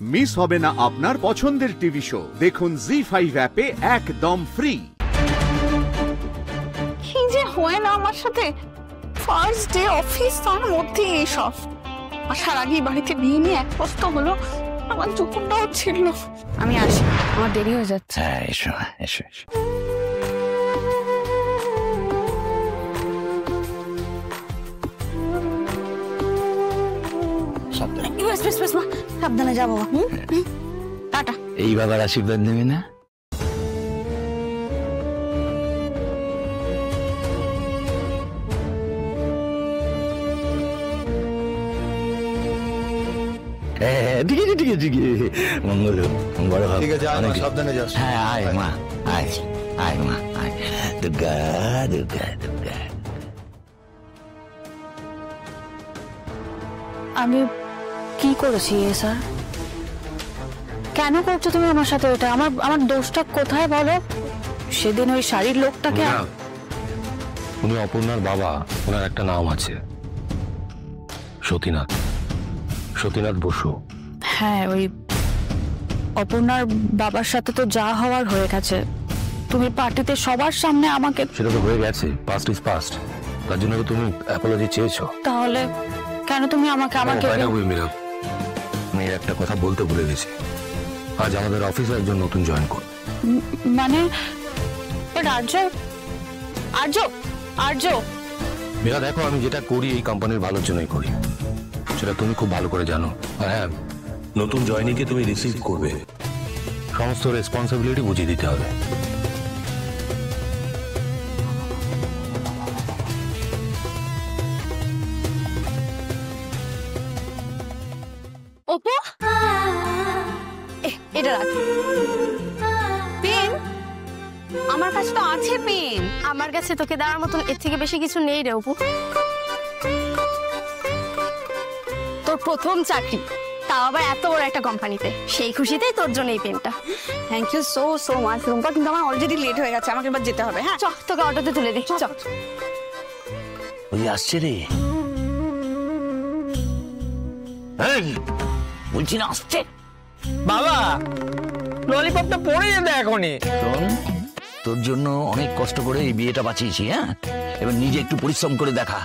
Miss হবে না আপনার পছন্দের টিভি শো। দেখুন জি5 অ্যাপে একদম ফ্রি। কি যে হয় না আমার সাথে, ফার্স্ট ডে অফিস, তার মধ্যে এইসব। আসার আগেই বাড়িতে বিয়ে নিয়ে এক প্রস্ত হলো, আমার চোখটাও ছিল। আমি আসি, আমার দেরি হয়ে যাচ্ছে। হ্যাঁ, এসো এসো এসো। সাবধানে যাবো। টাটা। এই বাবার আশীর্বাদ নেবে না? ঠিক আছে ঠিক আছে ঠিক আছে, মঙ্গল বড় ঠিক আছে, সাবধানে যাস। হ্যাঁ, আয় মা, আয় আয় মা, আয়। দুর্গা দুর্গা দুর্গা। আমি কি করেছি স্যার? কেন করছো তুমি আমার সাথে এটা? আমার দোষটা কোথায় বলো? সেদিন ওই শাড়ির লোকটাকে। উনি অপর্ণার বাবা, ওনার একটা নাম আছে, সতীনাথ, সতীনাথ বসু। হ্যাঁ, ওই অপর্ণার বাবার সাথে তো যা হওয়ার হয়ে গেছে। তুমি পার্টিতে সবার সামনে আমাকে। সেটা তো হয়ে গেছে, পাস্ট ইজ পাস্ট। তার জন্য তো তুমি অ্যাপোলজি চেয়েছো। তাহলে কেন তুমি আমাকে মেয়ের একটা কথা বলতে ভুলে গেছি, আজ আমাদের অফিসে একজন নতুন জয়েন করবে। মানে আর্য আর্য আর্য মেয়েরা দেখো, আমি যেটা করি এই কোম্পানির ভালোর জন্যই করি, সেটা তুমি খুব ভালো করে জানো। হ্যাঁ, নতুন জয়েনিকে তুমি রিসিভ করবে, সমস্ত রেসপন্সিবিলিটি বুঝিয়ে দিতে হবে। ওপো, এটা রাখ। পেন আমার কাছে তো আছে। পেন আমার কাছে তোকে দেওয়ার মতন এর থেকে বেশি কিছু নেই রে অপু। তোর প্রথম চাকরি, তাও আবার এত বড় একটা কোম্পানিতে, সেই খুশিতেই তোর জন্য এই পেনটা। Thank you so so much Rumpa, কিন্তু আমার অলরেডি লেট হয়ে গেছে, আমাকে এবার যেতে হবে। হ্যাঁ চ, তোকে অটোতে তুলে দিই। চ। ওই আসছে রে, বলছি না আসছে। বাবা, ললিপপটা পড়ে যেতে এখনই। শোন, তোর জন্য অনেক কষ্ট করে এই বিয়েটা বাঁচিয়েছি। হ্যাঁ, এবার নিজে একটু পরিশ্রম করে দেখা।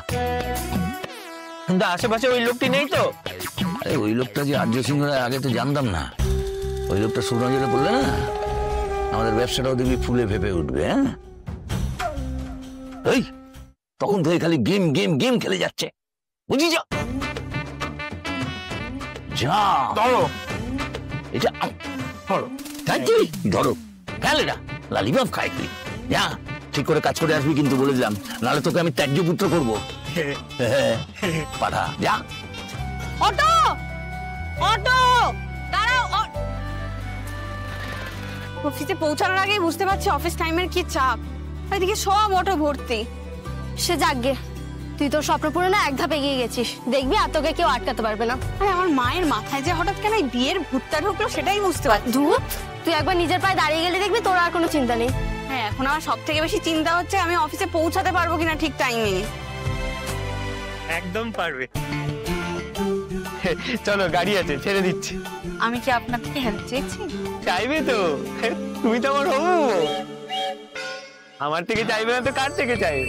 কিন্তু আশেপাশে ওই লোকটি নেই তো? আরে ওই লোকটা যে আর্য সিংহ আগে তো জানতাম না। ওই লোকটা সুরঞ্জনে বললে না, আমাদের ব্যবসাটাও দেখবি ফুলে ফেপে উঠবে। হ্যাঁ, এই তখন তো খালি গেম গেম গেম খেলে যাচ্ছে, বুঝিস? যা ধরো এটা, ধরো খেলেটা লালিবাব খাই তুই। যা, ঠিক করে কাজ করে আসবি কিন্তু বলে দিলাম, নাহলে তোকে আমি ত্যায্য পুত্র করবো। পাঠা যা। অটো অটো দাঁড়াও। অফিসে পৌঁছানোর আগেই বুঝতে পারছি অফিস টাইমের কি চাপ। এদিকে সব অটো ভর্তি। সে যাকগে, তুই তোর স্বপ্ন পূরণে এক ধাপ এগিয়ে গেছিস। দেখবি আর তোকে কেউ আটকাতে পারবে না। আরে আমার মায়ের মাথায় যে হঠাৎ কেন এই বিয়ের ভূতটা ঢুকলো সেটাই বুঝতে পারছি। ধুত, তুই একবার নিজের পায়ে দাঁড়িয়ে গেলে দেখবি তোর আর কোনো চিন্তা নেই। হ্যাঁ, এখন আমার সব থেকে বেশি চিন্তা হচ্ছে আমি অফিসে পৌঁছাতে পারবো কিনা ঠিক টাইমে। একদম পারবে। চলো, গাড়ি আছে, ছেড়ে দিচ্ছি। আমি কি আপনার থেকে হেল্প চেয়েছি? চাইবে তো, তুমি তো আমার হবু। আমার থেকে চাইবে না তো কার থেকে চাইবে?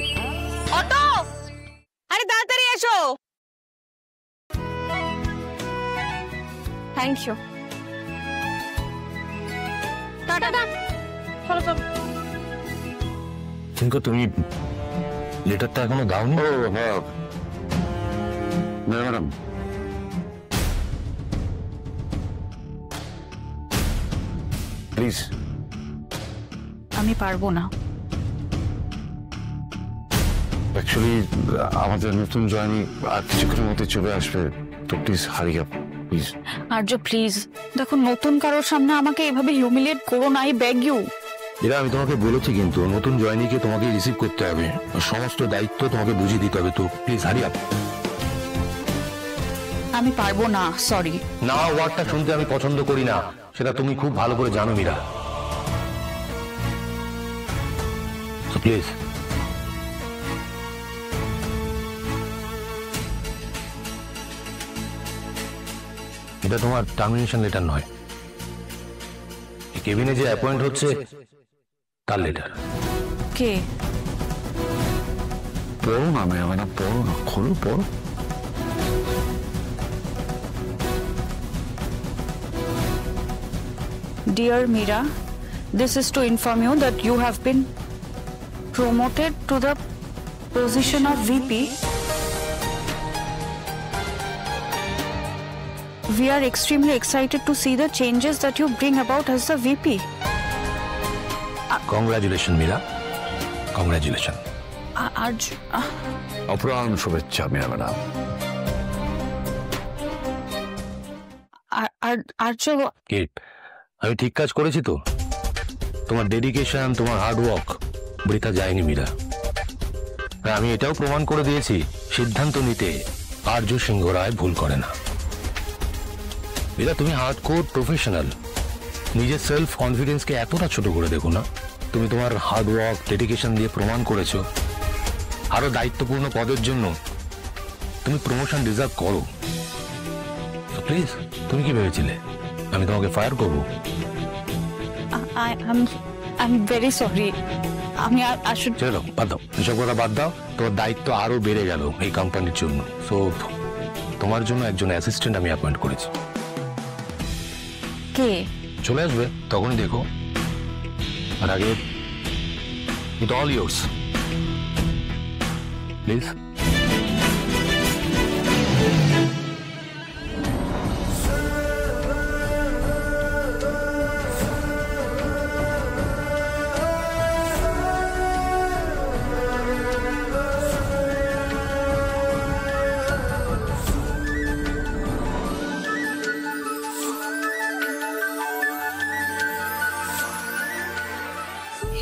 অটো, আরে তাড়াতাড়ি এসো। Thank you. টাটা। চলো চলো। কিন্তু তুমি লেটারটা এখনো দাওনি? ও হ্যাঁ ম্যাডাম, প্লিজ। আমি পারবো না। অ্যাকচুয়ালি আমাদের নতুন জয়েনি আর কিছুক্ষণের মধ্যে চলে আসবে, তো please hurry up please. Arya please দেখো, নতুন কারোর সামনে আমাকে এভাবে হিউমিলিয়েট করো না, আই বেগ ইউ। এরা আমি তোমাকে বলেছি, কিন্তু নতুন জয়েনিকে তোমাকে রিসিভ করতে হবে, সমস্ত দায়িত্ব তোমাকে বুঝিয়ে দিতে হবে, তো প্লিজ হারি আপ। আমি পারবো না, সরি। না ওয়ার্ডটা শুনতে আমি পছন্দ করি না, সেটা তুমি খুব ভালো করে জানো মীরা। প্লিজ। এটা তোমার টার্মিনেশন লেটার নয়, কেবিনে যে অ্যাপয়েন্ট হচ্ছে তার লেটার। কে? পড়ো না ম্যাডাম, পড়ো না, খোলো, পড়ো। Dear Meera, this is to inform you that you have been promoted to the position of VP. We are extremely excited to see the changes that you bring about as the VP. Congratulation Meera, congratulation. অপ্রাণ শুভেচ্ছা madam. আর্য, কি আমি ঠিক কাজ করেছি তো? তোমার dedication, তোমার হার্ডওয়ার্ক বৃথা যায়নি মীরা। আর আমি এটাও প্রমাণ করে দিয়েছি সিদ্ধান্ত নিতে আর্য সিংহ রায় ভুল করে না। মীরা, তুমি হার্ডকোর প্রফেশনাল, নিজের সেলফ কনফিডেন্সকে এতটা ছোট করে দেখো না। তুমি তোমার হার্ডওয়ার্ক, ডেডিকেশন দিয়ে প্রমাণ করেছো আরো দায়িত্বপূর্ণ পদের জন্য তুমি প্রমোশন ডিজার্ভ করো। প্লিজ, তুমি কি ভেবেছিলে আমি তোমাকে ফায়ার করবো? I'm very sorry. আমি আসলে চলো বাদ দাও, এসব কথা বাদ দাও। তোমার দায়িত্ব আরো বেড়ে গেল এই কোম্পানির জন্য। সো তোমার জন্য একজন অ্যাসিস্ট্যান্ট আমি অ্যাপয়েন্ট করেছি। কে? চলে আসবে, তখনই দেখো। আর আগে ইট অল ইয়োর্স প্লিজ।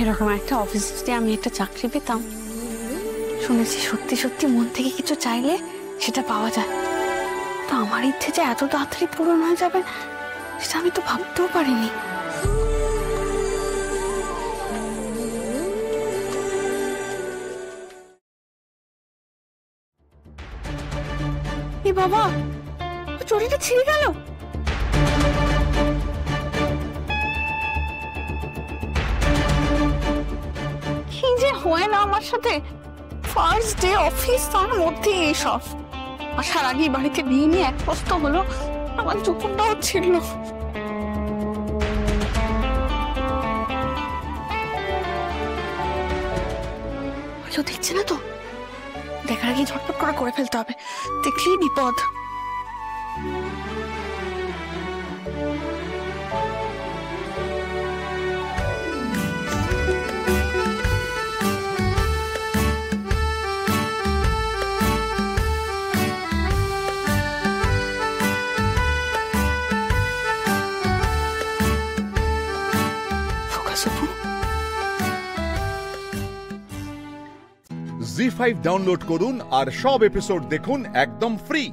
এরকম একটা অফিসে যদি আমি একটা চাকরি পেতাম, শুনেছি সত্যি সত্যি মন থেকে কিছু চাইলে সেটা পাওয়া যায়। তো আমার ইচ্ছে যে এত তাড়াতাড়ি পূরণ হয়ে যাবে সেটা আমি তো ভাবতেও পারিনি। এ বাবা, চুড়িটা ছিঁড়ে গেল। কি যে হয় না আমার সাথে, ফার্স্ট ডে অফিস, তার মধ্যে এইসব। আসার আগেই বাড়িতে বিয়ে নিয়ে এক বস্তা হলো, আমার চোখটা হচ্ছিল। কেউ দেখছে না তো? দেখার আগে ঝটপট করে ফেলতে হবে, দেখলেই বিপদ। জি5 ডাউনলোড করুন আর সব এপিসোড দেখুন একদম ফ্রি।